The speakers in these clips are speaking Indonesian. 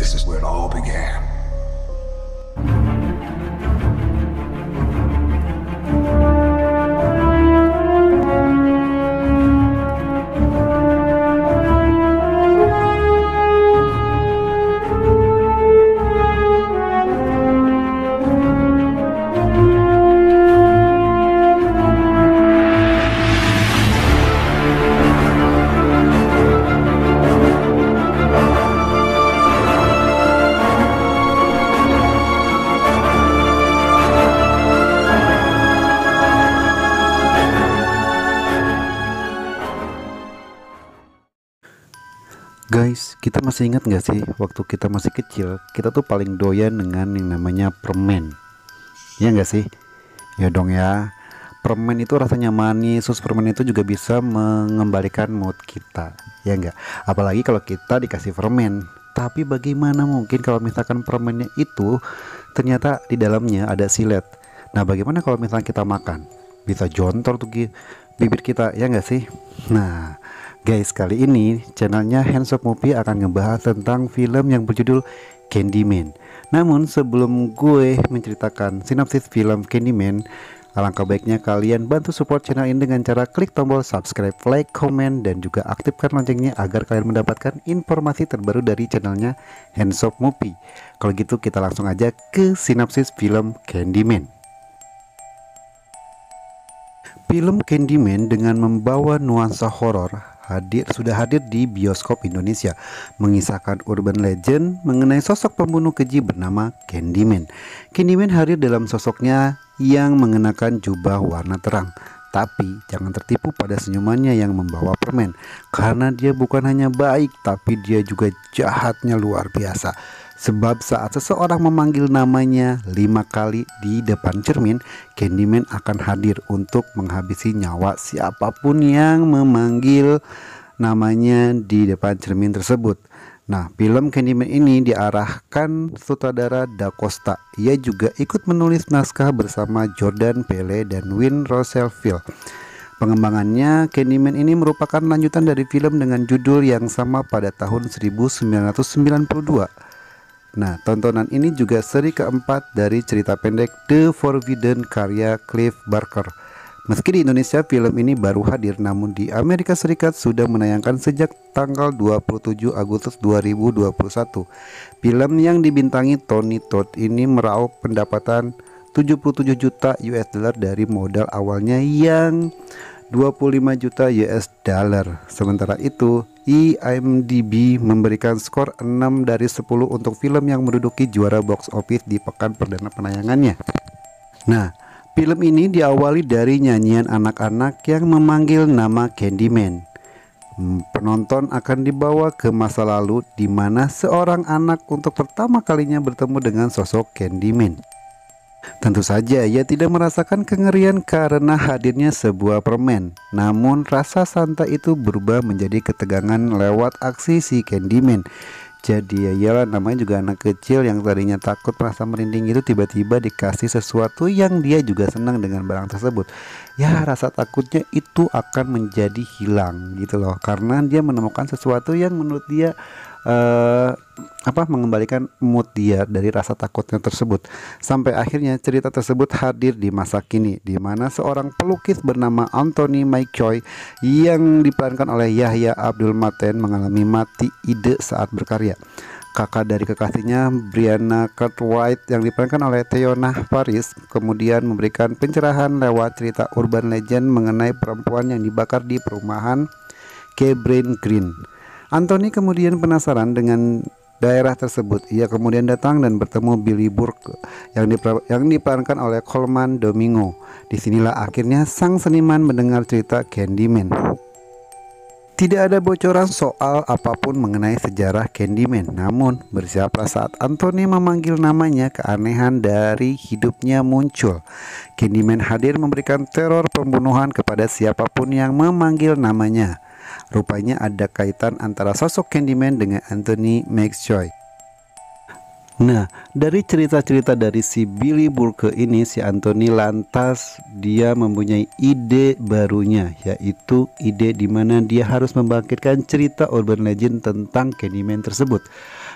This is where it all began. Guys, kita masih ingat nggak sih waktu kita masih kecil, kita tuh paling doyan dengan yang namanya permen. Ya nggak sih? Ya dong ya. Permen itu rasanya manis, terus permen itu juga bisa mengembalikan mood kita. Ya nggak? Apalagi kalau kita dikasih permen. Tapi bagaimana mungkin kalau misalkan permennya itu ternyata di dalamnya ada silet. Nah, bagaimana kalau misalnya kita makan? Bisa jontor tuh bibir kita, ya nggak sih? Nah, guys, kali ini channelnya Hands of Movie akan ngebahas tentang film yang berjudul Candyman. Namun sebelum gue menceritakan sinopsis film Candyman, alangkah baiknya kalian bantu support channel ini dengan cara klik tombol subscribe, like, komen, dan juga aktifkan loncengnya agar kalian mendapatkan informasi terbaru dari channelnya Hands of Movie. Kalau gitu kita langsung aja ke sinopsis film Candyman. Film Candyman dengan membawa nuansa horor sudah hadir di bioskop Indonesia, mengisahkan urban legend mengenai sosok pembunuh keji bernama Candyman. Candyman hadir dalam sosoknya yang mengenakan jubah warna terang. Tapi jangan tertipu pada senyumannya yang membawa permen, karena dia bukan hanya baik, tapi dia juga jahatnya luar biasa. Sebab saat seseorang memanggil namanya 5 kali di depan cermin, Candyman akan hadir untuk menghabisi nyawa siapapun yang memanggil namanya di depan cermin tersebut. Nah, film Candyman ini diarahkan sutradara Da Costa. Ia juga ikut menulis naskah bersama Jordan Peele dan Win Rosenfeld. Pengembangannya, Candyman ini merupakan lanjutan dari film dengan judul yang sama pada tahun 1992. Nah, tontonan ini juga seri keempat dari cerita pendek The Forbidden karya Clive Barker. Meski di Indonesia film ini baru hadir, namun di Amerika Serikat sudah menayangkan sejak tanggal 27 Agustus 2021. Film yang dibintangi Tony Todd ini meraup pendapatan 77 juta US dollar dari modal awalnya yang 25 juta US dollar. Sementara itu, IMDb memberikan skor 6 dari 10 untuk film yang menduduki juara box office di pekan perdana penayangannya. Nah, film ini diawali dari nyanyian anak-anak yang memanggil nama Candyman. Penonton akan dibawa ke masa lalu di mana seorang anak untuk pertama kalinya bertemu dengan sosok Candyman. Tentu saja ia tidak merasakan kengerian karena hadirnya sebuah permen. Namun rasa santai itu berubah menjadi ketegangan lewat aksi si Candyman. Jadi ya iyalah, namanya juga anak kecil yang tadinya takut merasa merinding itu tiba-tiba dikasih sesuatu yang dia juga senang dengan barang tersebut. Ya, rasa takutnya itu akan menjadi hilang gitu loh, karena dia menemukan sesuatu yang menurut dia mengembalikan mood dia dari rasa takutnya tersebut. Sampai akhirnya cerita tersebut hadir di masa kini, di mana seorang pelukis bernama Anthony McCoy yang diperankan oleh Yahya Abdul Mateen mengalami mati ide saat berkarya. Kakak dari kekasihnya, Brianna Cartwright, yang diperankan oleh Teyonah Parris, kemudian memberikan pencerahan lewat cerita urban legend mengenai perempuan yang dibakar di perumahan Cabrini Green. Anthony kemudian penasaran dengan daerah tersebut. Ia kemudian datang dan bertemu Billy Burke yang diperankan oleh Colman Domingo. Disinilah akhirnya sang seniman mendengar cerita Candyman. Tidak ada bocoran soal apapun mengenai sejarah Candyman. Namun bersiaplah saat Anthony memanggil namanya, keanehan dari hidupnya muncul. Candyman hadir memberikan teror pembunuhan kepada siapapun yang memanggil namanya. Rupanya ada kaitan antara sosok Candyman dengan Anthony McCoy. Nah, dari cerita-cerita dari si Billy Burke ini, si Anthony lantas dia mempunyai ide barunya, yaitu ide di mana dia harus membangkitkan cerita urban legend tentang Candyman tersebut.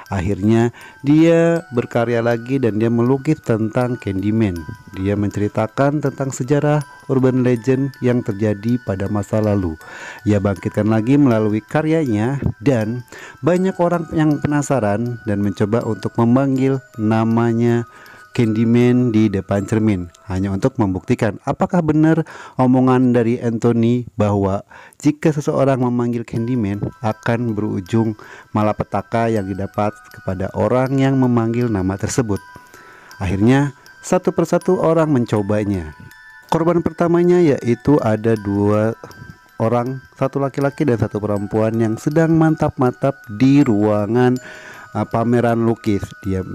Akhirnya dia berkarya lagi dan dia melukis tentang Candyman. Dia menceritakan tentang sejarah urban legend yang terjadi pada masa lalu. Ia bangkitkan lagi melalui karyanya, dan banyak orang yang penasaran dan mencoba untuk memanggil namanya Candyman di depan cermin, hanya untuk membuktikan apakah benar omongan dari Anthony bahwa jika seseorang memanggil Candyman akan berujung malapetaka yang didapat kepada orang yang memanggil nama tersebut. Akhirnya satu persatu orang mencobanya. Korban pertamanya yaitu ada dua orang, satu laki-laki dan satu perempuan yang sedang mantap-mantap di ruangan pameran lukis.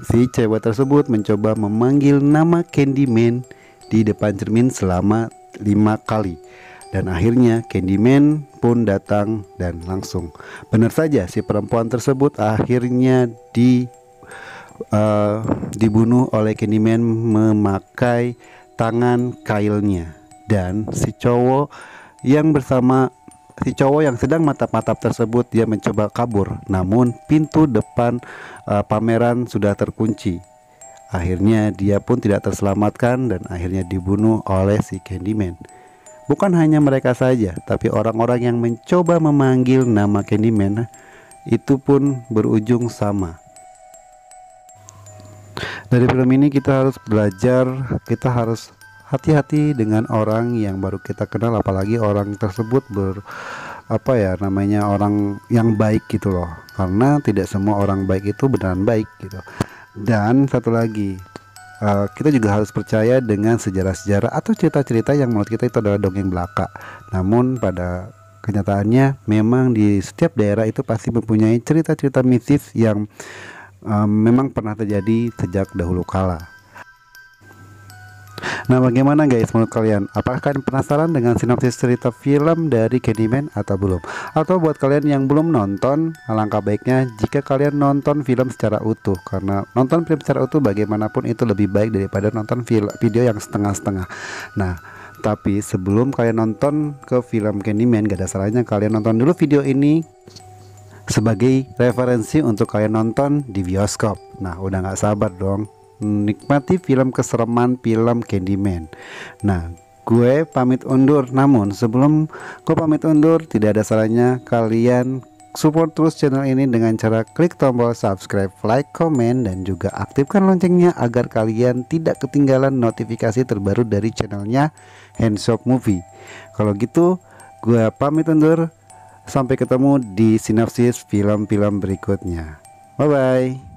Si cewek tersebut mencoba memanggil nama Candyman di depan cermin selama 5 kali, dan akhirnya Candyman pun datang dan langsung. Benar saja, si perempuan tersebut akhirnya dibunuh oleh Candyman memakai tangan kailnya, dan si cowok yang sedang mantap-mantap tersebut dia mencoba kabur, namun pintu depan pameran sudah terkunci. Akhirnya dia pun tidak terselamatkan dan akhirnya dibunuh oleh si Candyman. Bukan hanya mereka saja, tapi orang-orang yang mencoba memanggil nama Candyman itu pun berujung sama. Dari film ini kita harus belajar, kita harus hati-hati dengan orang yang baru kita kenal, apalagi orang tersebut orang yang baik gitu loh, karena tidak semua orang baik itu beneran baik gitu. Dan satu lagi, kita juga harus percaya dengan sejarah-sejarah atau cerita-cerita yang menurut kita itu adalah dongeng belaka. Namun pada kenyataannya memang di setiap daerah itu pasti mempunyai cerita-cerita mistis yang memang pernah terjadi sejak dahulu kala. Nah, bagaimana guys menurut kalian? Apakah kalian penasaran dengan sinopsis cerita film dari Candyman atau belum? Atau buat kalian yang belum nonton, alangkah baiknya jika kalian nonton film secara utuh, karena nonton film secara utuh bagaimanapun itu lebih baik daripada nonton video yang setengah-setengah. Nah, tapi sebelum kalian nonton ke film Candyman, gak ada salahnya kalian nonton dulu video ini sebagai referensi untuk kalian nonton di bioskop. Nah, udah gak sabar dong nikmati film kesereman film Candyman. Nah, gue pamit undur. Namun sebelum gue pamit undur, tidak ada salahnya kalian support terus channel ini dengan cara klik tombol subscribe, like, komen, dan juga aktifkan loncengnya agar kalian tidak ketinggalan notifikasi terbaru dari channelnya Handshop Movie. Kalau gitu, gue pamit undur. Sampai ketemu di sinopsis film-film berikutnya. Bye bye.